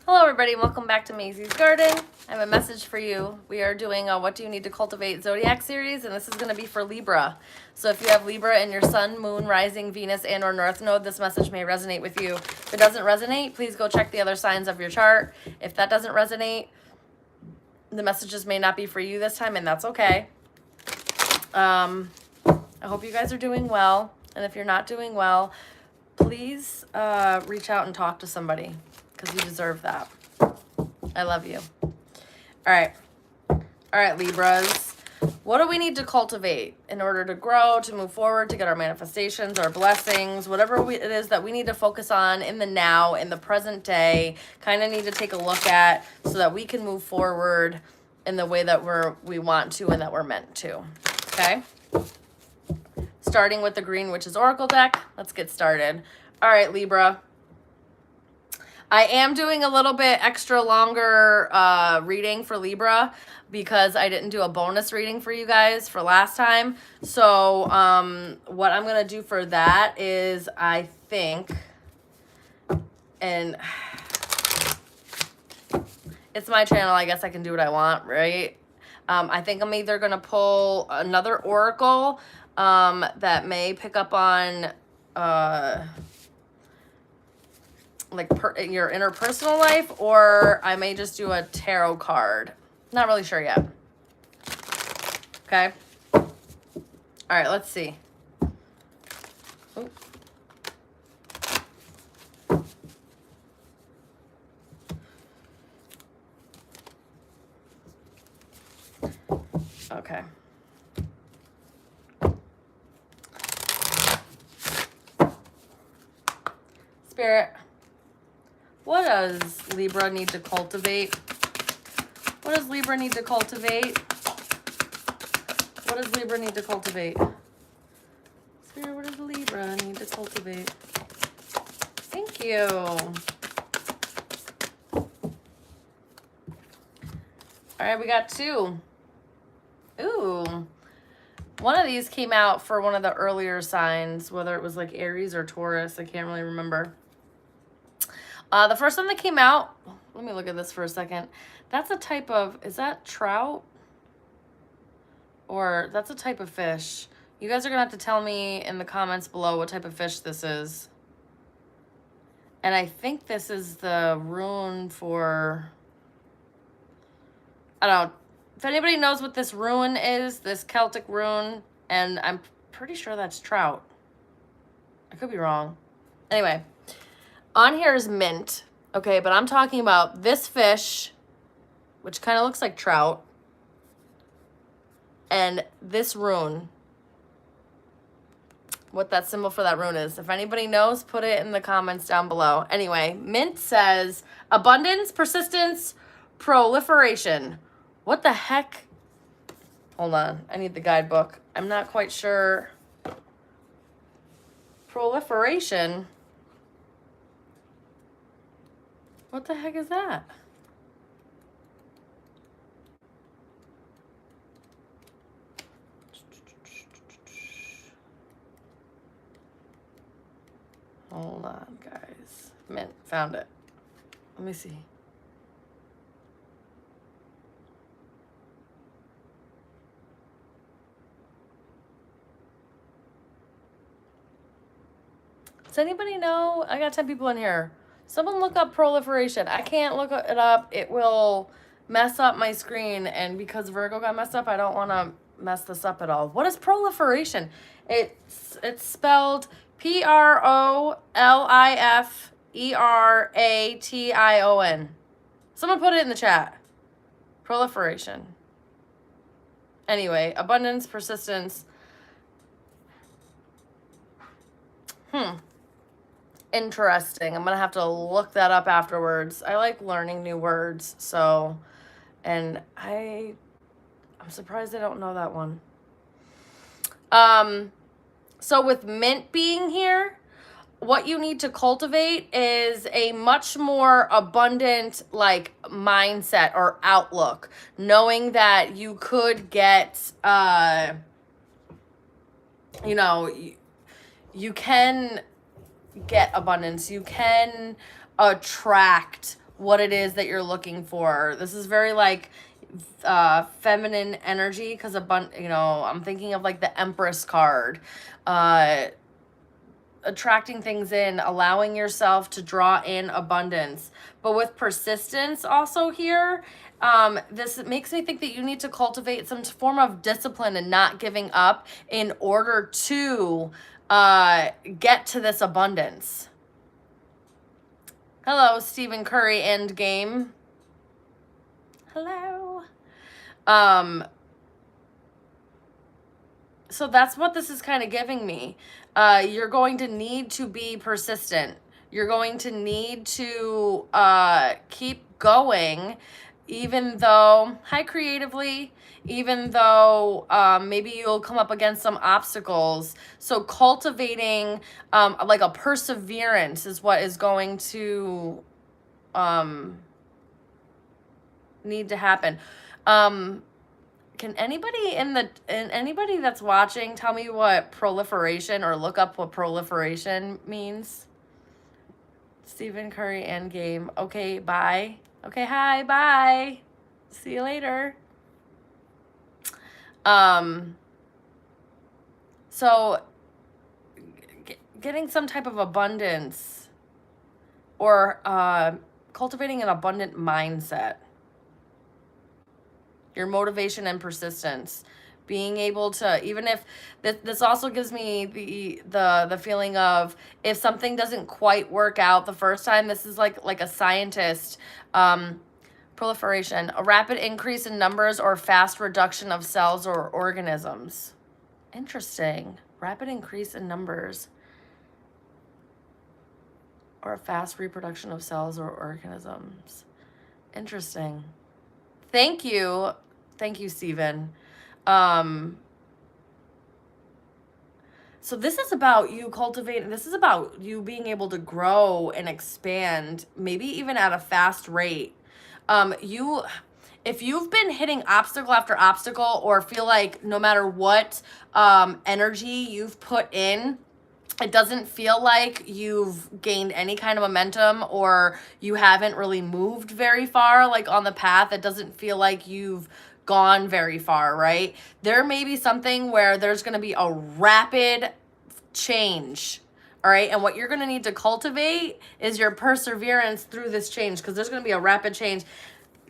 Hello everybody, welcome back to Maisie's Garden. I have a message for you. We are doing a What Do You Need to Cultivate Zodiac series, and this is going to be for Libra. So if you have Libra in your Sun, Moon, Rising, Venus, and or North Node, this message may resonate with you. If it doesn't resonate, please go check the other signs of your chart. If that doesn't resonate, the messages may not be for you this time, and that's okay. I hope you guys are doing well, and if you're not doing well, please reach out and talk to somebody, because you deserve that. I love you. All right, Libras. What do we need to cultivate in order to grow, to move forward, to get our manifestations, our blessings, whatever it is that we need to focus on in the now, in the present day, kind of need to take a look at so that we can move forward in the way that we want to and that we're meant to. Okay? Starting with the Green Witch's Oracle deck. Let's get started. All right, Libra. I am doing a little bit extra longer reading for Libra because I didn't do a bonus reading for you guys for last time. So what I'm going to do for that is I think, and it's my channel, I guess I can do what I want, right? I think I'm either going to pull another oracle that may pick up on like your interpersonal life, or I may just do a tarot card. Not really sure yet. Okay. All right, let's see. Ooh. Okay. Spirit, what does Libra need to cultivate? What does Libra need to cultivate? What does Libra need to cultivate? Spirit, what does Libra need to cultivate? Thank you. All right, we got two. Ooh. One of these came out for one of the earlier signs, whether it was like Aries or Taurus. I can't really remember. The first one that came out, let me look at this for a second. That's a type of, is that trout? Or that's a type of fish. You guys are going to have to tell me in the comments below what type of fish this is. And I think this is the rune for, I don't know. If anybody knows what this rune is, this Celtic rune, and I'm pretty sure that's trout. I could be wrong. Anyway, on here is mint, okay, but I'm talking about this fish, which kind of looks like trout, and this rune, what that symbol for that rune is. If anybody knows, put it in the comments down below. Anyway, mint says abundance, persistence, proliferation. What the heck? Hold on, I need the guidebook. I'm not quite sure. Proliferation? What the heck is that? Hold on, guys. Mint, found it. Let me see. Does anybody know? I got 10 people in here. Someone look up proliferation. I can't look it up. It will mess up my screen. And because Virgo got messed up, I don't want to mess this up at all. What is proliferation? It's spelled Proliferation. Someone put it in the chat. Proliferation. Anyway, abundance, persistence. Interesting. I'm gonna have to look that up afterwards. I like learning new words, so, and I'm surprised I don't know that one. So with mint being here, what you need to cultivate is a much more abundant like mindset or outlook, knowing that you could get you can get abundance, you can attract what it is that you're looking for. This is very like feminine energy, because you know, I'm thinking of like the Empress card. Attracting things in, allowing yourself to draw in abundance, but with persistence also here. This makes me think that you need to cultivate some form of discipline and not giving up in order to get to this abundance. Hello, Stephen Curry Endgame. Hello. So that's what this is kind of giving me. You're going to need to be persistent. You're going to need to keep going, even though, hi creatively, even though maybe you'll come up against some obstacles. So cultivating like a perseverance is what is going to need to happen. Can anybody anybody that's watching tell me what proliferation, or look up what proliferation means? Stephen Curry Endgame. Okay, bye. Okay, hi, bye. See you later. So getting some type of abundance, or cultivating an abundant mindset. Your motivation and persistence, being able to, even if this also gives me the feeling of, if something doesn't quite work out the first time, this is like a scientist. Proliferation, a rapid increase in numbers or fast reduction of cells or organisms. Interesting. Rapid increase in numbers or a fast reproduction of cells or organisms. Interesting. Thank you, Stephen. So this is about you cultivating, this is about you being able to grow and expand, maybe even at a fast rate. If you've been hitting obstacle after obstacle, or feel like no matter what energy you've put in, it doesn't feel like you've gained any kind of momentum, or you haven't really moved very far, like on the path, it doesn't feel like you've gone very far, right? There may be something where there's going to be a rapid change, all right? And what you're going to need to cultivate is your perseverance through this change, because there's going to be a rapid change.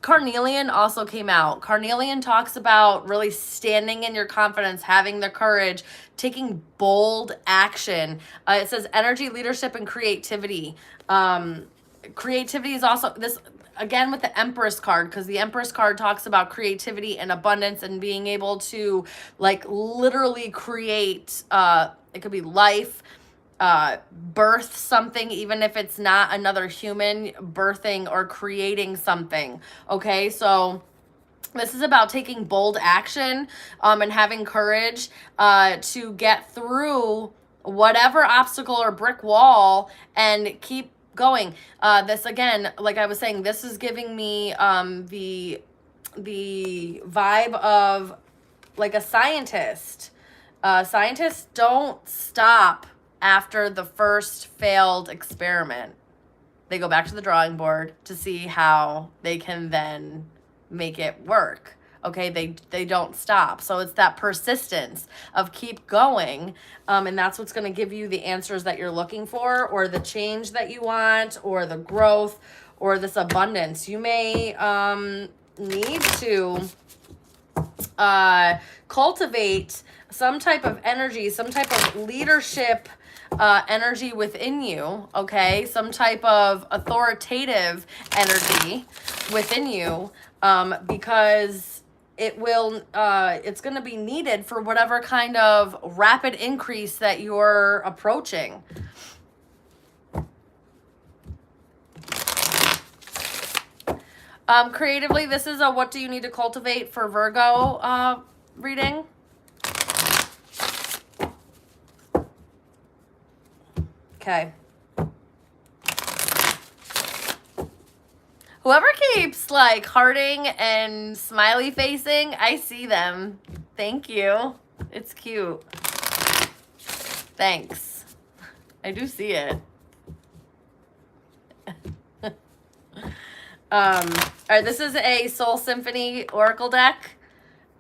Carnelian also came out. Carnelian talks about really standing in your confidence, having the courage, taking bold action. It says energy, leadership, and creativity. Creativity is also this, again, with the Empress card, because the Empress card talks about creativity and abundance and being able to like literally create, it could be life, birth something, even if it's not another human, birthing or creating something. Okay, so this is about taking bold action and having courage to get through whatever obstacle or brick wall and keep going. This, again, like I was saying, this is giving me the vibe of like a scientist. Scientists don't stop after the first failed experiment. They go back to the drawing board to see how they can then make it work. Okay, they don't stop. So it's that persistence of keep going, and that's what's going to give you the answers that you're looking for, or the change that you want, or the growth, or this abundance. You may need to cultivate some type of energy, some type of leadership energy within you, okay? Some type of authoritative energy within you, because it will, it's going to be needed for whatever kind of rapid increase that you're approaching. Creatively, this is a what do you need to cultivate for Virgo reading. Okay. Whoever keeps like hearting and smiley facing, I see them. Thank you. It's cute. Thanks. I do see it. All right, this is a Soul Symphony Oracle deck.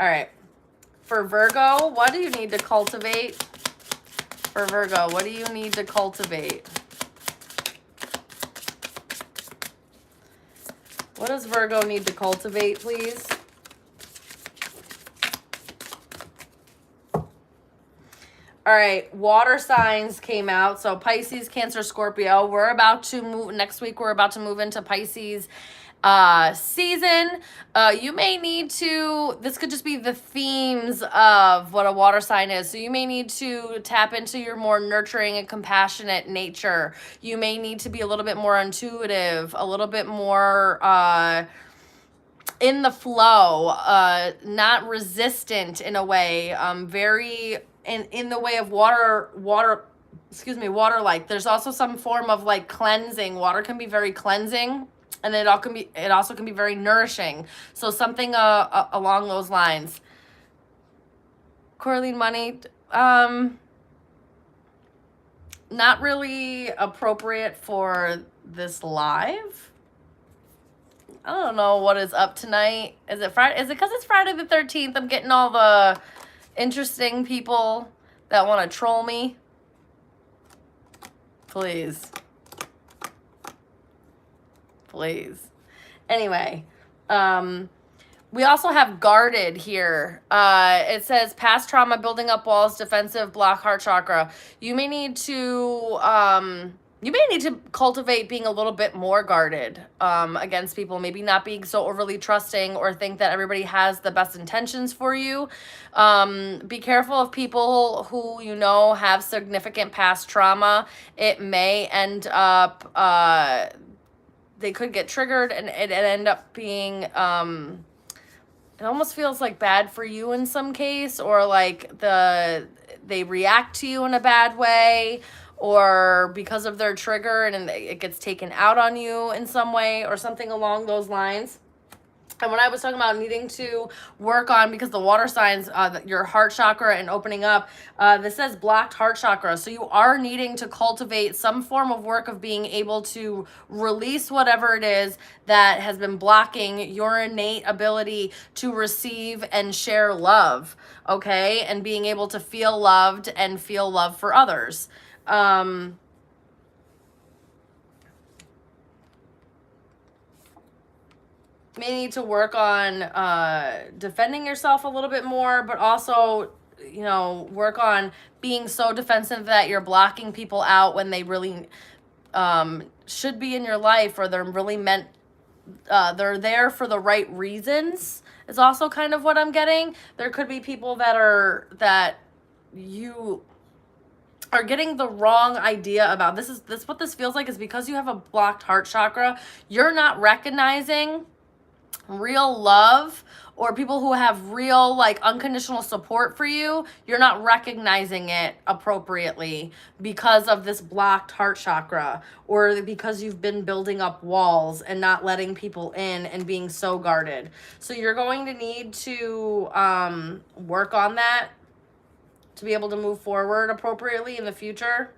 All right. For Virgo, what do you need to cultivate? For Virgo, what do you need to cultivate? What does Virgo need to cultivate, please? All right, water signs came out. So Pisces, Cancer, Scorpio. We're about to move, next week we're about to move into Pisces season. You may need to, this could just be the themes of what a water sign is. So you may need to tap into your more nurturing and compassionate nature. You may need to be a little bit more intuitive, a little bit more in the flow, not resistant in a way, very in the way of water like. There's also some form of like cleansing. Water can be very cleansing, and it also can be very nourishing. So something along those lines. Corleen, money, not really appropriate for this live. I don't know what is up tonight. Is it Friday? Is it because it's Friday the 13th? I'm getting all the interesting people that want to troll me. Please. Please. Anyway, we also have guarded here. It says past trauma, building up walls, defensive, block, heart chakra. You may need to cultivate being a little bit more guarded against people, maybe not being so overly trusting or think that everybody has the best intentions for you. Be careful of people who you know have significant past trauma. It may end up, they could get triggered and it end up being, it almost feels like bad for you in some case, or like they react to you in a bad way, or because of their trigger and it gets taken out on you in some way or something along those lines. And when I was talking about needing to work on, because the water signs, your heart chakra and opening up, this says blocked heart chakra. So you are needing to cultivate some form of work of being able to release whatever it is that has been blocking your innate ability to receive and share love, okay? And being able to feel loved and feel love for others. May need to work on defending yourself a little bit more, but also, you know, work on being so defensive that you're blocking people out when they really should be in your life, or they're really meant, they're there for the right reasons, is also kind of what I'm getting. There could be people that you are getting the wrong idea about. This what this feels like is because you have a blocked heart chakra, you're not recognizing real love, or people who have real like unconditional support for you. You're not recognizing it appropriately because of this blocked heart chakra, or because you've been building up walls and not letting people in and being so guarded. So you're going to need to work on that to be able to move forward appropriately in the future,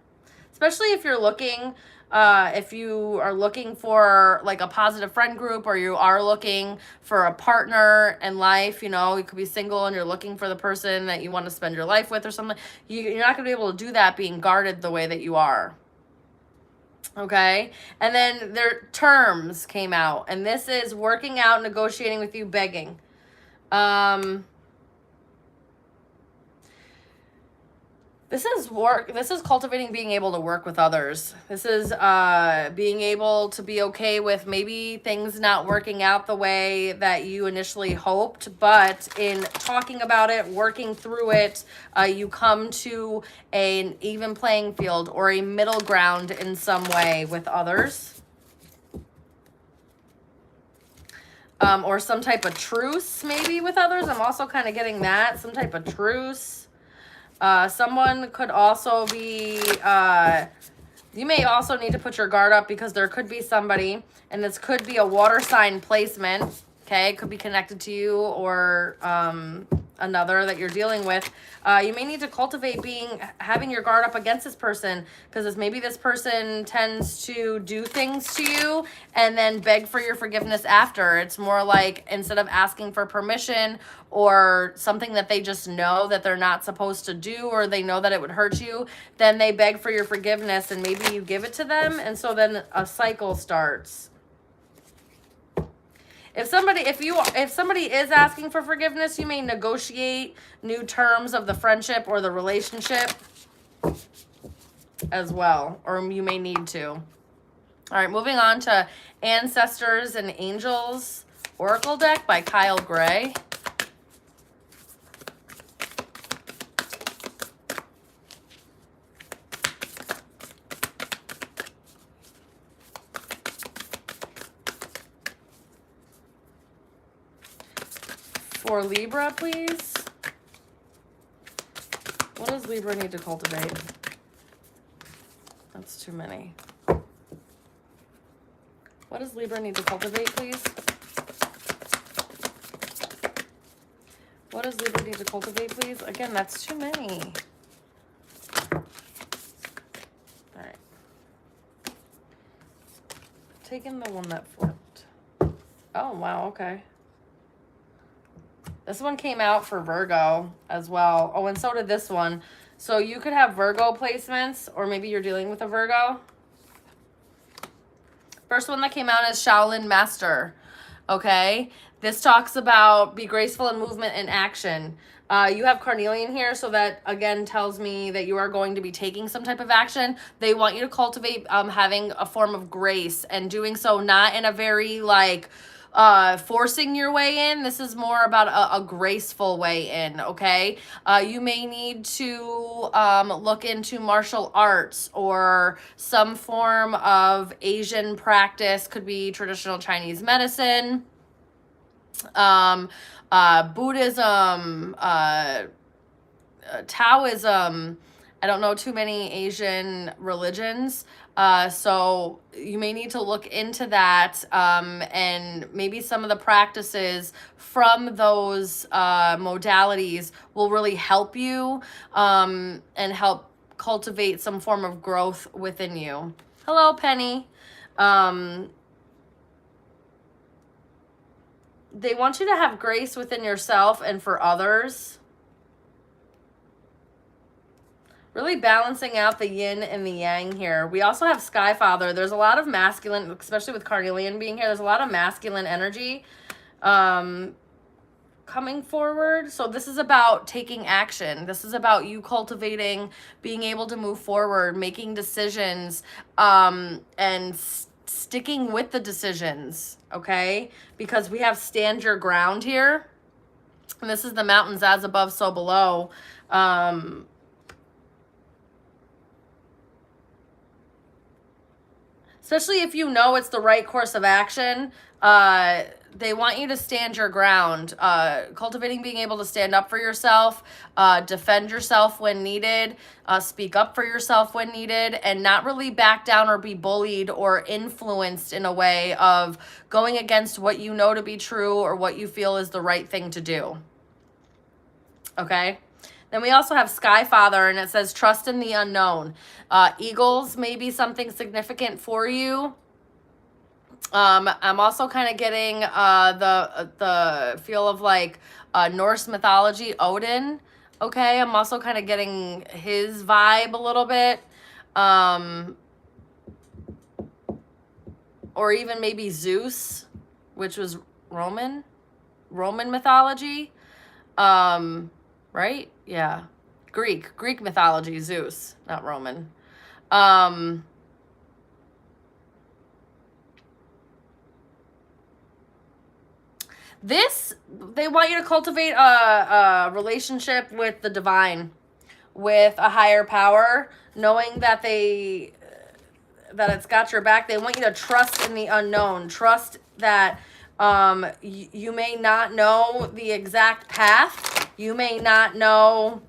especially if you're looking, if you are looking for like a positive friend group, or you are looking for a partner in life. You know, you could be single and you're looking for the person that you want to spend your life with or something. You're not going to be able to do that being guarded the way that you are. Okay. And then their terms came out, and this is working out, negotiating with you, begging. This is cultivating being able to work with others. This is being able to be okay with maybe things not working out the way that you initially hoped, but in talking about it, working through it, you come to an even playing field or a middle ground in some way with others. Or some type of truce maybe with others. I'm also kind of getting that, some type of truce. Someone could also be, you may also need to put your guard up, because there could be somebody, and this could be a water sign placement, okay? It could be connected to you, or another that you're dealing with, you may need to cultivate having your guard up against this person, because maybe this person tends to do things to you and then beg for your forgiveness after. It's more like, instead of asking for permission or something that they just know that they're not supposed to do, or they know that it would hurt you, then they beg for your forgiveness and maybe you give it to them, and so then a cycle starts. If somebody is asking for forgiveness, you may negotiate new terms of the friendship or the relationship as well, or you may need to. All right, moving on to Ancestors and Angels Oracle deck by Kyle Gray. For Libra, please. What does Libra need to cultivate? That's too many. What does Libra need to cultivate, please? What does Libra need to cultivate, please? Again, that's too many. All right. Taking the one that flipped. Oh, wow, okay. This one came out for Virgo as well. Oh, and so did this one. So you could have Virgo placements, or maybe you're dealing with a Virgo. First one that came out is Shaolin Master. Okay? This talks about be graceful in movement and action. You have Carnelian here, so that, again, tells me that you are going to be taking some type of action. They want you to cultivate having a form of grace, and doing so not in a very, like, forcing your way in. This is more about a graceful way in, okay? You may need to look into martial arts or some form of Asian practice. Could be traditional Chinese medicine, Buddhism, Taoism. I don't know too many Asian religions. So you may need to look into that, and maybe some of the practices from those modalities will really help you and help cultivate some form of growth within you. Hello, Penny. They want you to have grace within yourself and for others. Really balancing out the yin and the yang here. We also have Sky Father. There's a lot of masculine, especially with Carnelian being here, there's a lot of masculine energy coming forward. So this is about taking action. This is about you cultivating, being able to move forward, making decisions, and sticking with the decisions, okay? Because we have stand your ground here. And this is the mountains as above, so below. Especially if you know it's the right course of action, they want you to stand your ground. Cultivating being able to stand up for yourself, defend yourself when needed, speak up for yourself when needed, and not really back down or be bullied or influenced in a way of going against what you know to be true or what you feel is the right thing to do. Okay? Then we also have Sky Father, and it says trust in the unknown. Eagles may be something significant for you. I'm also kind of getting the feel of like Norse mythology, Odin. Okay, I'm also kind of getting his vibe a little bit. Or even maybe Zeus, which was Roman mythology. Right? Yeah. Greek mythology, Zeus, not Roman. They want you to cultivate a relationship with the divine, with a higher power, knowing that it's got your back. They want you to trust in the unknown. Trust that you may not know the exact path. You may not know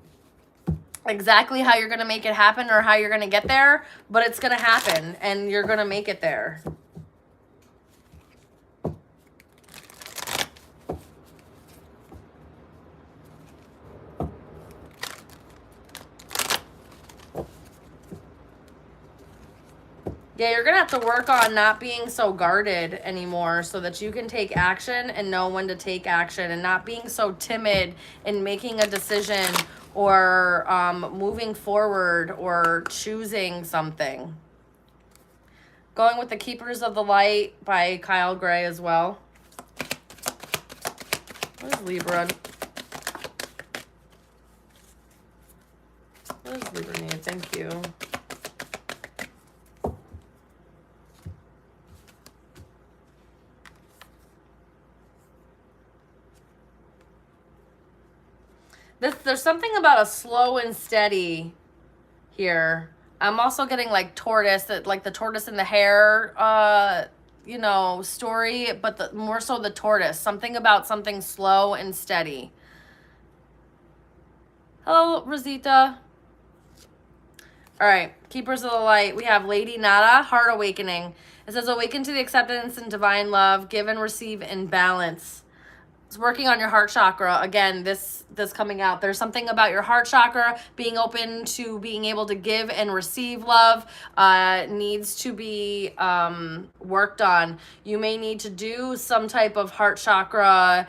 exactly how you're going to make it happen or how you're going to get there, but it's going to happen and you're going to make it there. Yeah, you're going to have to work on not being so guarded anymore so that you can take action and know when to take action, and not being so timid in making a decision or moving forward or choosing something. Going with the Keepers of the Light by Kyle Gray as well. What is Libra? What does Libra need? Thank you. There's something about a slow and steady here. I'm also getting like tortoise, like the tortoise and the hare, you know, story, but more so the tortoise. Something about something slow and steady. Hello, Rosita. All right, Keepers of the Light. We have Lady Nada, Heart Awakening. It says, awaken to the acceptance and divine love, give and receive in balance. It's working on your heart chakra. Again, this coming out. There's something about your heart chakra being open to being able to give and receive love needs to be worked on. You may need to do some type of heart chakra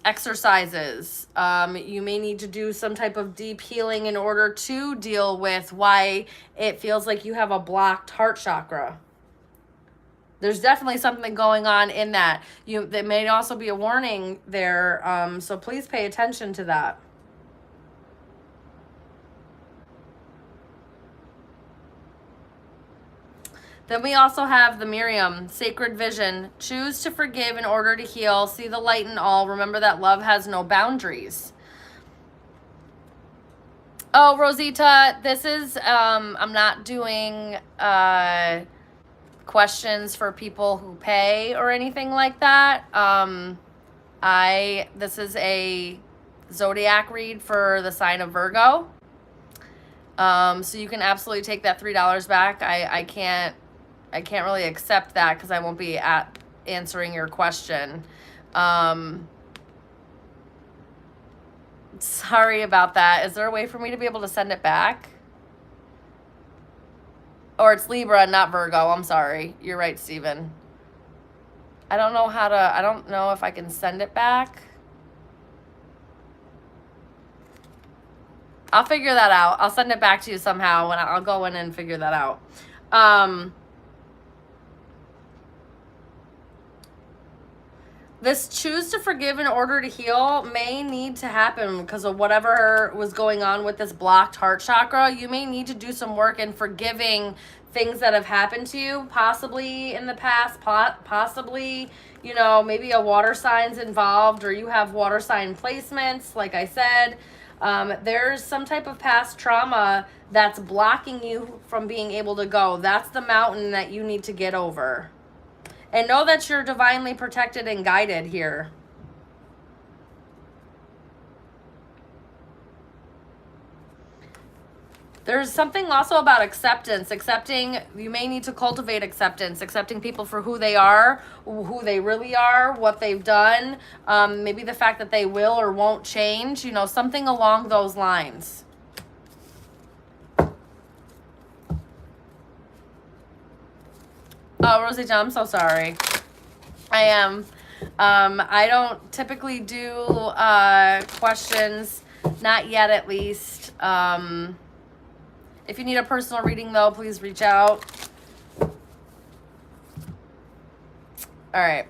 exercises. You may need to do some type of deep healing in order to deal with why it feels like you have a blocked heart chakra. There's definitely something going on in that. There may also be a warning there, so please pay attention to that. Then we also have the Miriam, Sacred Vision. Choose to forgive in order to heal. See the light in all. Remember that love has no boundaries. Oh, Rosita, this is, I'm not doing questions for people who pay or anything like that. This is a zodiac read for the sign of Virgo. So you can absolutely take that $3 back. I can't really accept that because I won't be answering your question. Sorry about that. Is there a way for me to be able to send it back? Or it's Libra, not Virgo. I'm sorry. You're right, Steven. I don't know if I can send it back. I'll figure that out. I'll send it back to you somehow, and I'll go in and figure that out. This choose to forgive in order to heal may need to happen because of whatever was going on with this blocked heart chakra. You may need to do some work in forgiving things that have happened to you, possibly in the past, possibly, you know, maybe a water sign's involved, or you have water sign placements, like I said. There's some type of past trauma that's blocking you from being able to go. That's the mountain that you need to get over. And know that you're divinely protected and guided here. There's something also about acceptance. You may need to cultivate acceptance, accepting people for who they are, who they really are, what they've done, maybe the fact that they will or won't change, you know, something along those lines. Oh, Rosita, I'm so sorry. I am. I don't typically do questions, not yet at least. If you need a personal reading, though, please reach out. All right.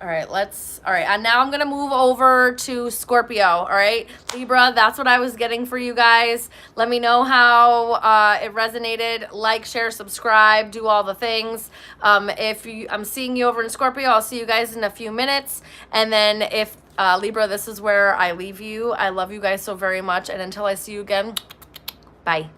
All right, and now I'm going to move over to Scorpio, all right? Libra, that's what I was getting for you guys. Let me know how it resonated. Like, share, subscribe, do all the things. I'm seeing you over in Scorpio, I'll see you guys in a few minutes. And then if Libra, this is where I leave you. I love you guys so very much. And until I see you again, bye.